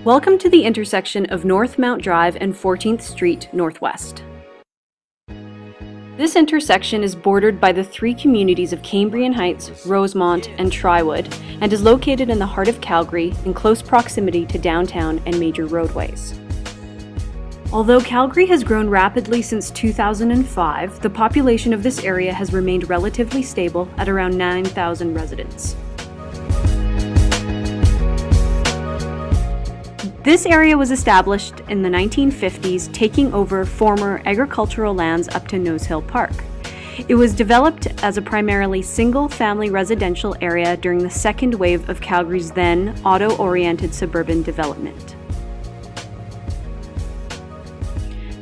Welcome to the intersection of Northmount Drive and 14th Street Northwest. This intersection is bordered by the three communities of Cambrian Heights, Rosemont, and Trywood, and is located in the heart of Calgary in close proximity to downtown and major roadways. Although Calgary has grown rapidly since 2005, the population of this area has remained relatively stable at around 9,000 residents. This area was established in the 1950s, taking over former agricultural lands up to Nose Hill Park. It was developed as a primarily single-family residential area during the second wave of Calgary's then auto-oriented suburban development.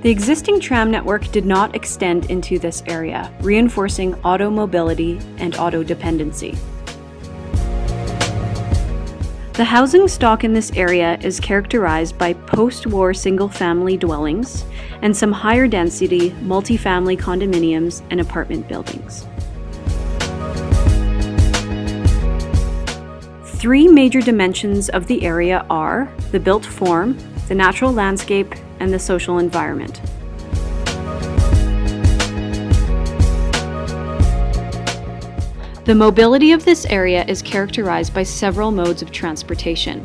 The existing tram network did not extend into this area, reinforcing auto mobility and auto dependency. The housing stock in this area is characterized by post-war single-family dwellings and some higher density multifamily condominiums and apartment buildings. Three major dimensions of the area are the built form, the natural landscape, and the social environment. The mobility of this area is characterized by several modes of transportation.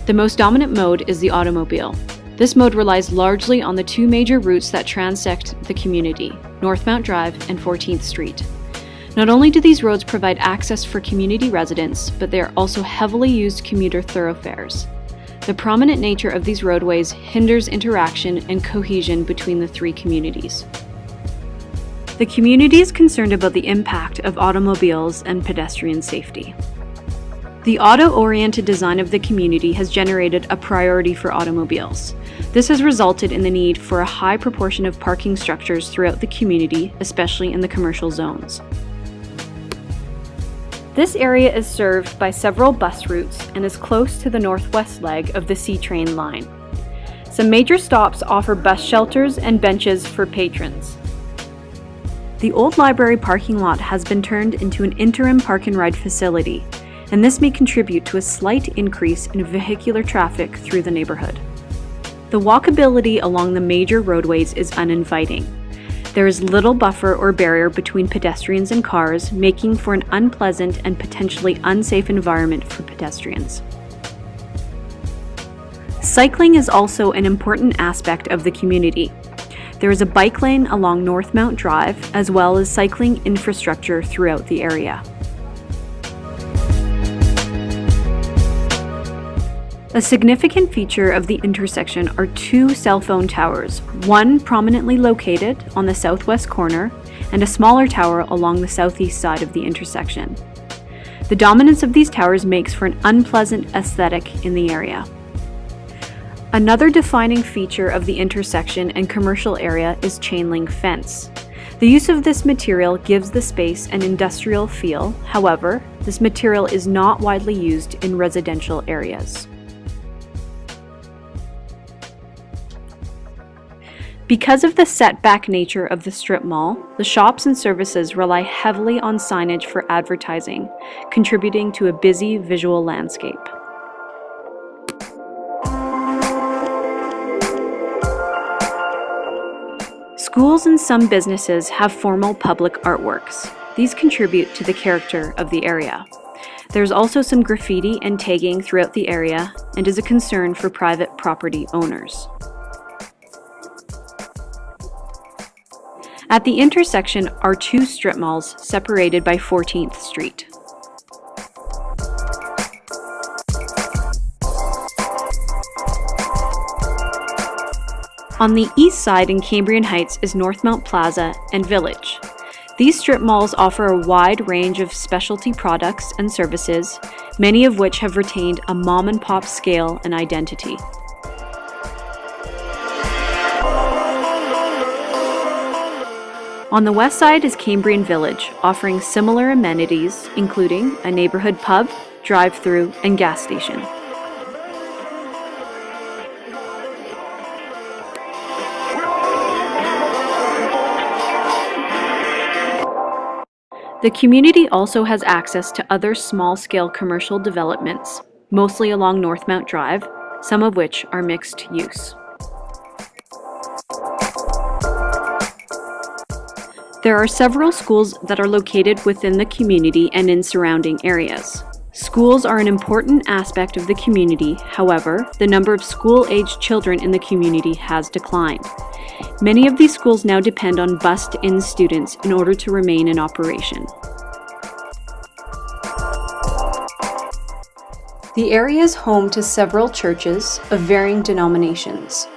The most dominant mode is the automobile. This mode relies largely on the two major routes that transect the community, Northmount Drive and 14th Street. Not only do these roads provide access for community residents, but they are also heavily used commuter thoroughfares. The prominent nature of these roadways hinders interaction and cohesion between the three communities. The community is concerned about the impact of automobiles and pedestrian safety. The auto-oriented design of the community has generated a priority for automobiles. This has resulted in the need for a high proportion of parking structures throughout the community, especially in the commercial zones. This area is served by several bus routes and is close to the northwest leg of the C-Train line. Some major stops offer bus shelters and benches for patrons. The old library parking lot has been turned into an interim park and ride facility, and this may contribute to a slight increase in vehicular traffic through the neighborhood. The walkability along the major roadways is uninviting. There is little buffer or barrier between pedestrians and cars, making for an unpleasant and potentially unsafe environment for pedestrians. Cycling is also an important aspect of the community. There is a bike lane along Northmount Drive, as well as cycling infrastructure throughout the area. A significant feature of the intersection are two cell phone towers, one prominently located on the southwest corner and a smaller tower along the southeast side of the intersection. The dominance of these towers makes for an unpleasant aesthetic in the area. Another defining feature of the intersection and commercial area is chain link fence. The use of this material gives the space an industrial feel. However, this material is not widely used in residential areas. Because of the setback nature of the strip mall, the shops and services rely heavily on signage for advertising, contributing to a busy visual landscape. Schools and some businesses have formal public artworks. These contribute to the character of the area. There's also some graffiti and tagging throughout the area and is a concern for private property owners. At the intersection are two strip malls separated by 14th Street. On the east side in Cambrian Heights is Northmount Plaza and Village. These strip malls offer a wide range of specialty products and services, many of which have retained a mom-and-pop scale and identity. On the west side is Cambrian Village, offering similar amenities, including a neighborhood pub, drive-through, and gas station. The community also has access to other small-scale commercial developments, mostly along Northmount Drive, some of which are mixed use. There are several schools that are located within the community and in surrounding areas. Schools are an important aspect of the community. However, the number of school-aged children in the community has declined. Many of these schools now depend on bused-in students in order to remain in operation. The area is home to several churches of varying denominations.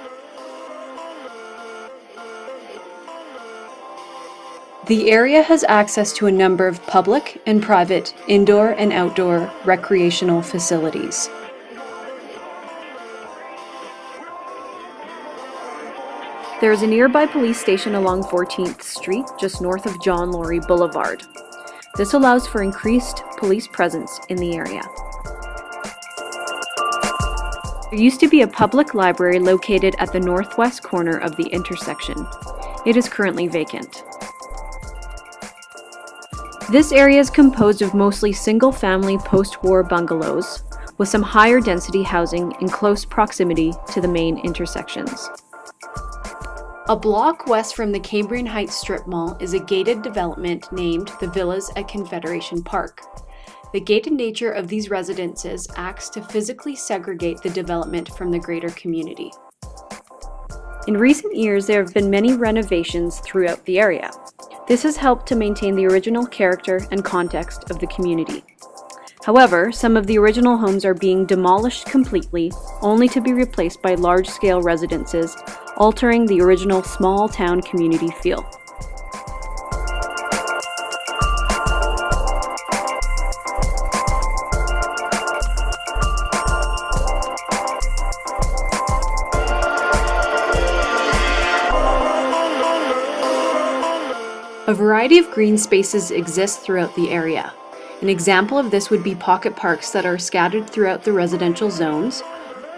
The area has access to a number of public and private indoor and outdoor recreational facilities. There is a nearby police station along 14th Street, just north of John Laurie Boulevard. This allows for increased police presence in the area. There used to be a public library located at the northwest corner of the intersection. It is currently vacant. This area is composed of mostly single-family post-war bungalows with some higher density housing in close proximity to the main intersections. A block west from the Cambrian Heights Strip Mall is a gated development named the Villas at Confederation Park. The gated nature of these residences acts to physically segregate the development from the greater community. In recent years, there have been many renovations throughout the area. This has helped to maintain the original character and context of the community. However, some of the original homes are being demolished completely, only to be replaced by large-scale residences, altering the original small-town community feel. A variety of green spaces exist throughout the area. An example of this would be pocket parks that are scattered throughout the residential zones.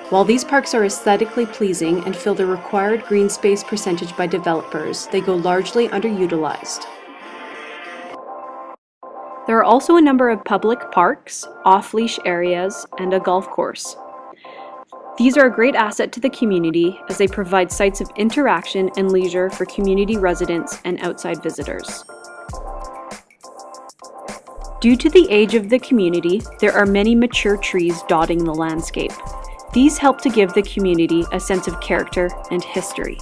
While these parks are aesthetically pleasing and fill the required green space percentage by developers, they go largely underutilized. There are also a number of public parks, off-leash areas, and a golf course. These are a great asset to the community as they provide sites of interaction and leisure for community residents and outside visitors. Due to the age of the community, there are many mature trees dotting the landscape. These help to give the community a sense of character and history.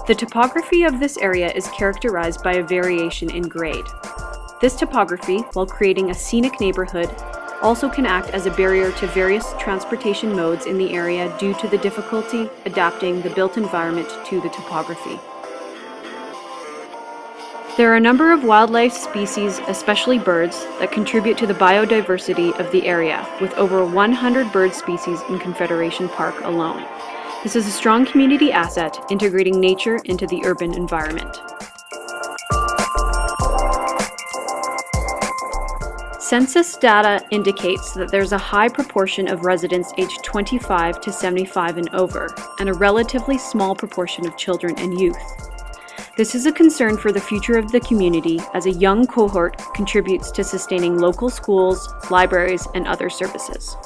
The topography of this area is characterized by a variation in grade. This topography, while creating a scenic neighborhood, also can act as a barrier to various transportation modes in the area due to the difficulty adapting the built environment to the topography. There are a number of wildlife species, especially birds, that contribute to the biodiversity of the area, with over 100 bird species in Confederation Park alone. This is a strong community asset, integrating nature into the urban environment. Census data indicates that there's a high proportion of residents aged 25 to 75 and over, and a relatively small proportion of children and youth. This is a concern for the future of the community, as a young cohort contributes to sustaining local schools, libraries, and other services.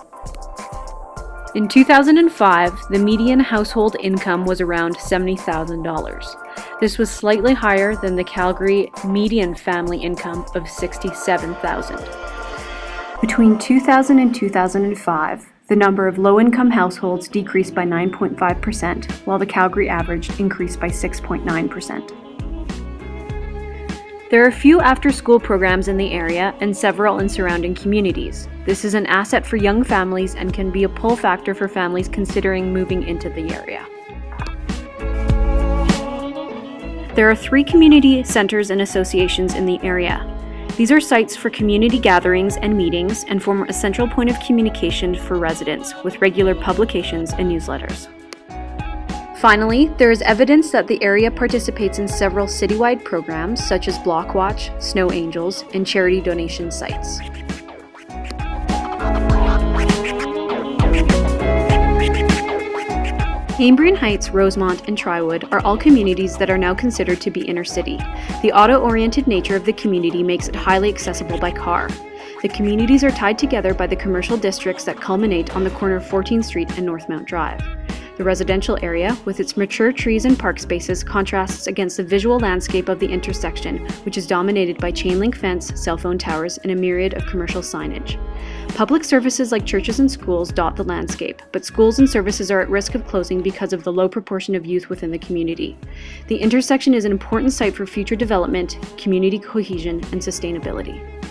In 2005, the median household income was around $70,000. This was slightly higher than the Calgary median family income of $67,000. Between 2000 and 2005, the number of low-income households decreased by 9.5%, while the Calgary average increased by 6.9%. There are a few after-school programs in the area and several in surrounding communities. This is an asset for young families and can be a pull factor for families considering moving into the area. There are 3 community centers and associations in the area. These are sites for community gatherings and meetings and form a central point of communication for residents with regular publications and newsletters. Finally, there is evidence that the area participates in several citywide programs such as Block Watch, Snow Angels, and charity donation sites. Cambrian Heights, Rosemont, and Trywood are all communities that are now considered to be inner city. The auto-oriented nature of the community makes it highly accessible by car. The The communities are tied together by the commercial districts that culminate on the corner of 14th Street and Northmount Drive. The residential area, with its mature trees and park spaces, contrasts against the visual landscape of the intersection, which is dominated by chain-link fence, cell phone towers, and a myriad of commercial signage. Public services like churches and schools dot the landscape, but schools and services are at risk of closing because of the low proportion of youth within the community. The intersection is an important site for future development, community cohesion, and sustainability.